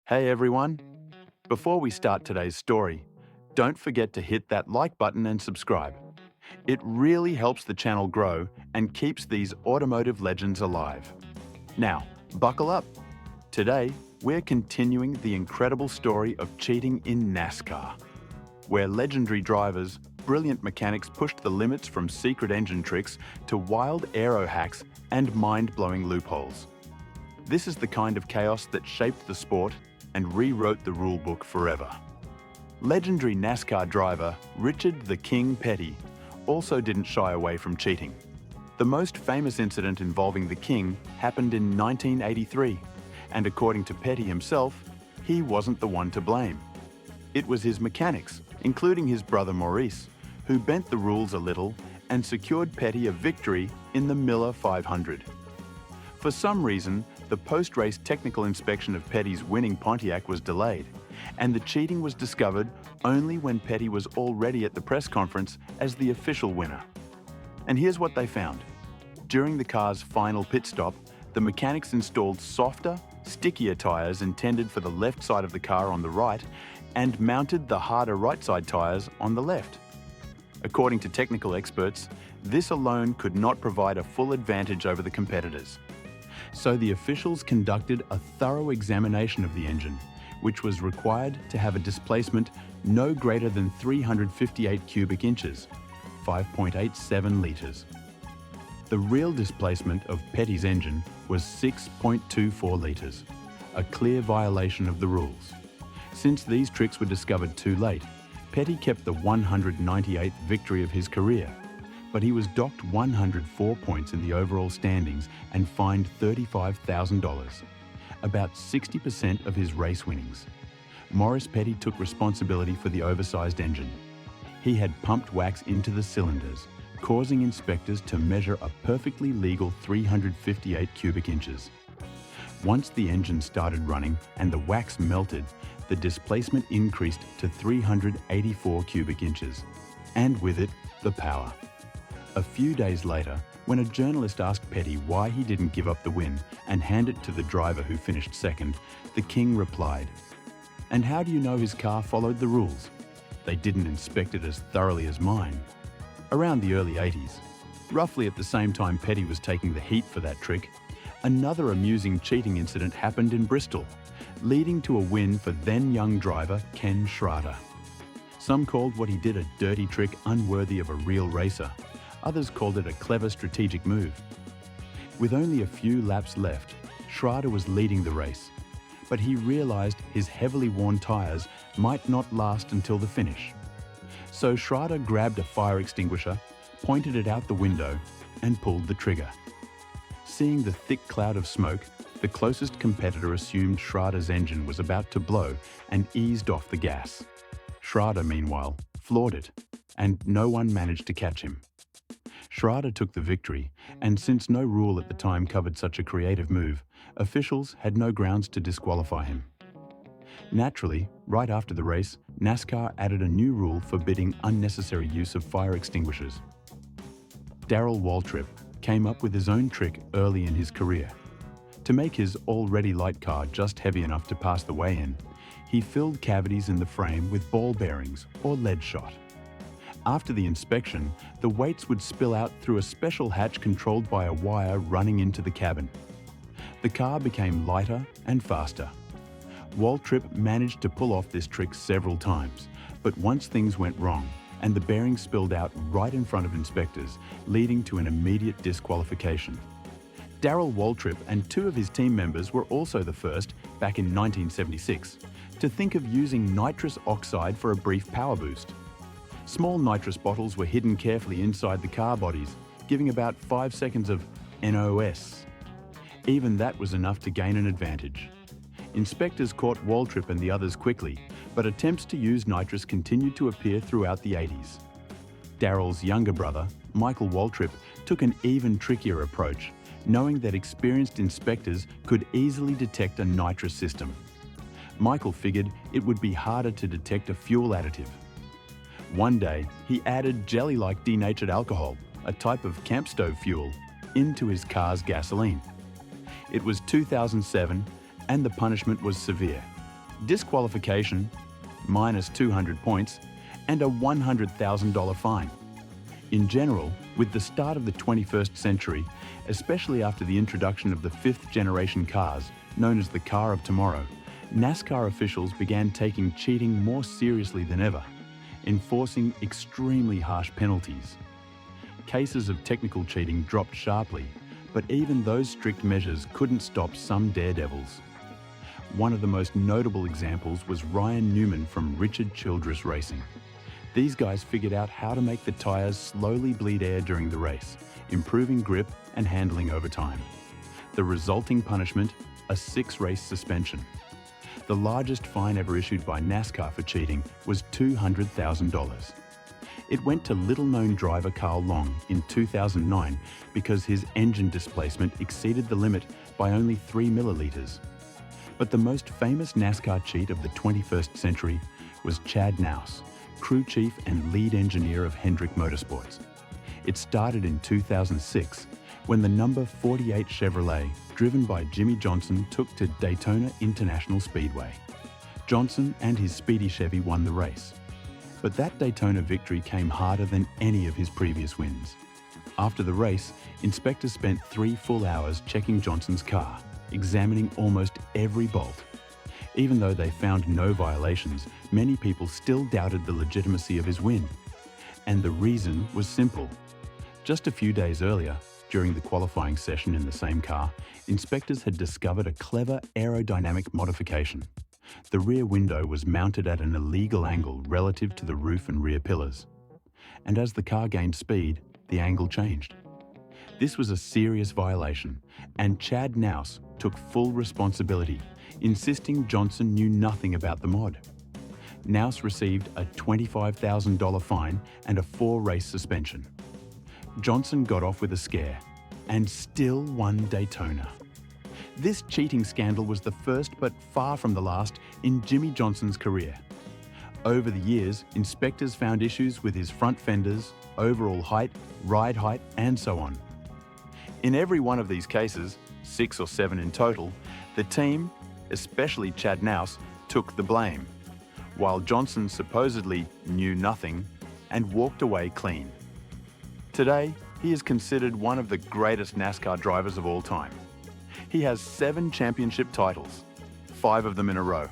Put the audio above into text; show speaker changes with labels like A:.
A: Hey everyone! Before we start today's story, don't forget to hit that like button and subscribe. It really helps the channel grow and keeps these automotive legends alive. Now, buckle up. Today, we're continuing the incredible story of cheating in NASCAR, where legendary drivers, brilliant mechanics pushed the limits from secret engine tricks to wild aero hacks and mind-blowing loopholes. This is the kind of chaos that shaped the sport and rewrote the rulebook forever. Legendary NASCAR driver Richard "the King" Petty also didn't shy away from cheating. The most famous incident involving the King happened in 1983, and according to Petty himself, he wasn't the one to blame. It was his mechanics, including his brother Maurice, who bent the rules a little and secured Petty a victory in the Miller 500. For some reason, the post-race technical inspection of Petty's winning Pontiac was delayed, and the cheating was discovered only when Petty was already at the press conference as the official winner. And here's what they found. During the car's final pit stop, the mechanics installed softer, stickier tires intended for the left side of the car on the right and mounted the harder right side tires on the left. According to technical experts, this alone could not provide a full advantage over the competitors. So the officials conducted a thorough examination of the engine, which was required to have a displacement no greater than 358 cubic inches, 5.87 litres. The real displacement of Petty's engine was 6.24 litres, a clear violation of the rules. Since these tricks were discovered too late, Petty kept the 198th victory of his career, but he was docked 104 points in the overall standings and fined $35,000, about 60% of his race winnings. Maurice Petty took responsibility for the oversized engine. He had pumped wax into the cylinders, causing inspectors to measure a perfectly legal 358 cubic inches. Once the engine started running and the wax melted, the displacement increased to 384 cubic inches, and with it, the power. A few days later, when a journalist asked Petty why he didn't give up the win and hand it to the driver who finished second, the King replied, "And how do you know his car followed the rules? They didn't inspect it as thoroughly as mine." Around the early 80s, roughly at the same time Petty was taking the heat for that trick, another amusing cheating incident happened in Bristol, leading to a win for then-young driver Ken Schrader. Some called what he did a dirty trick unworthy of a real racer. Others called it a clever strategic move. With only a few laps left, Schrader was leading the race, but he realized his heavily worn tires might not last until the finish. So Schrader grabbed a fire extinguisher, pointed it out the window, and pulled the trigger. Seeing the thick cloud of smoke, the closest competitor assumed Schrader's engine was about to blow and eased off the gas. Schrader, meanwhile, floored it, and no one managed to catch him. Schrader took the victory, and since no rule at the time covered such a creative move, officials had no grounds to disqualify him. Naturally, right after the race, NASCAR added a new rule forbidding unnecessary use of fire extinguishers. Darrell Waltrip came up with his own trick early in his career. To make his already light car just heavy enough to pass the weigh-in, he filled cavities in the frame with ball bearings or lead shot. After the inspection, the weights would spill out through a special hatch controlled by a wire running into the cabin. The car became lighter and faster. Waltrip managed to pull off this trick several times, but once things went wrong, and the bearings spilled out right in front of inspectors, leading to an immediate disqualification. Darrell Waltrip and two of his team members were also the first, back in 1976, to think of using nitrous oxide for a brief power boost. Small nitrous bottles were hidden carefully inside the car bodies, giving about 5 seconds of NOS. Even that was enough to gain an advantage. Inspectors caught Waltrip and the others quickly, but attempts to use nitrous continued to appear throughout the 80s. Darrell's younger brother, Michael Waltrip, took an even trickier approach, knowing that experienced inspectors could easily detect a nitrous system. Michael figured it would be harder to detect a fuel additive. One day, he added jelly-like denatured alcohol, a type of camp stove fuel, into his car's gasoline. It was 2007, and the punishment was severe. disqualification, minus 200 points, and a $100,000 fine. In general, with the start of the 21st century, especially after the introduction of the fifth-generation cars, known as the car of tomorrow, NASCAR officials began taking cheating more seriously than ever, enforcing extremely harsh penalties. Cases of technical cheating dropped sharply, but even those strict measures couldn't stop some daredevils. One of the most notable examples was Ryan Newman from Richard Childress Racing. These guys figured out how to make the tyres slowly bleed air during the race, improving grip and handling over time. The resulting punishment, a 6-race suspension. The largest fine ever issued by NASCAR for cheating was $200,000. It went to little-known driver Carl Long in 2009 because his engine displacement exceeded the limit by only 3 milliliters. But the most famous NASCAR cheat of the 21st century was Chad Knaus, crew chief and lead engineer of Hendrick Motorsports. It started in 2006 when the number 48 Chevrolet, driven by Jimmie Johnson, took to Daytona International Speedway. Johnson and his speedy Chevy won the race. But that Daytona victory came harder than any of his previous wins. After the race, inspectors spent 3 full hours checking Johnson's car, examining almost every bolt. Even though they found no violations, many people still doubted the legitimacy of his win. And the reason was simple. Just a few days earlier, during the qualifying session in the same car, inspectors had discovered a clever aerodynamic modification. The rear window was mounted at an illegal angle relative to the roof and rear pillars. And as the car gained speed, the angle changed. This was a serious violation, and Chad Knaus took full responsibility, insisting Johnson knew nothing about the mod. Knaus received a $25,000 fine and a 4-race suspension. Johnson got off with a scare, and still won Daytona. This cheating scandal was the first but far from the last in Jimmie Johnson's career. Over the years, inspectors found issues with his front fenders, overall height, ride height, and so on. In every one of these cases, 6 or 7 in total, the team, especially Chad Knaus, took the blame, while Johnson supposedly knew nothing and walked away clean. Today, he is considered one of the greatest NASCAR drivers of all time. He has 7 championship titles, 5 of them in a row.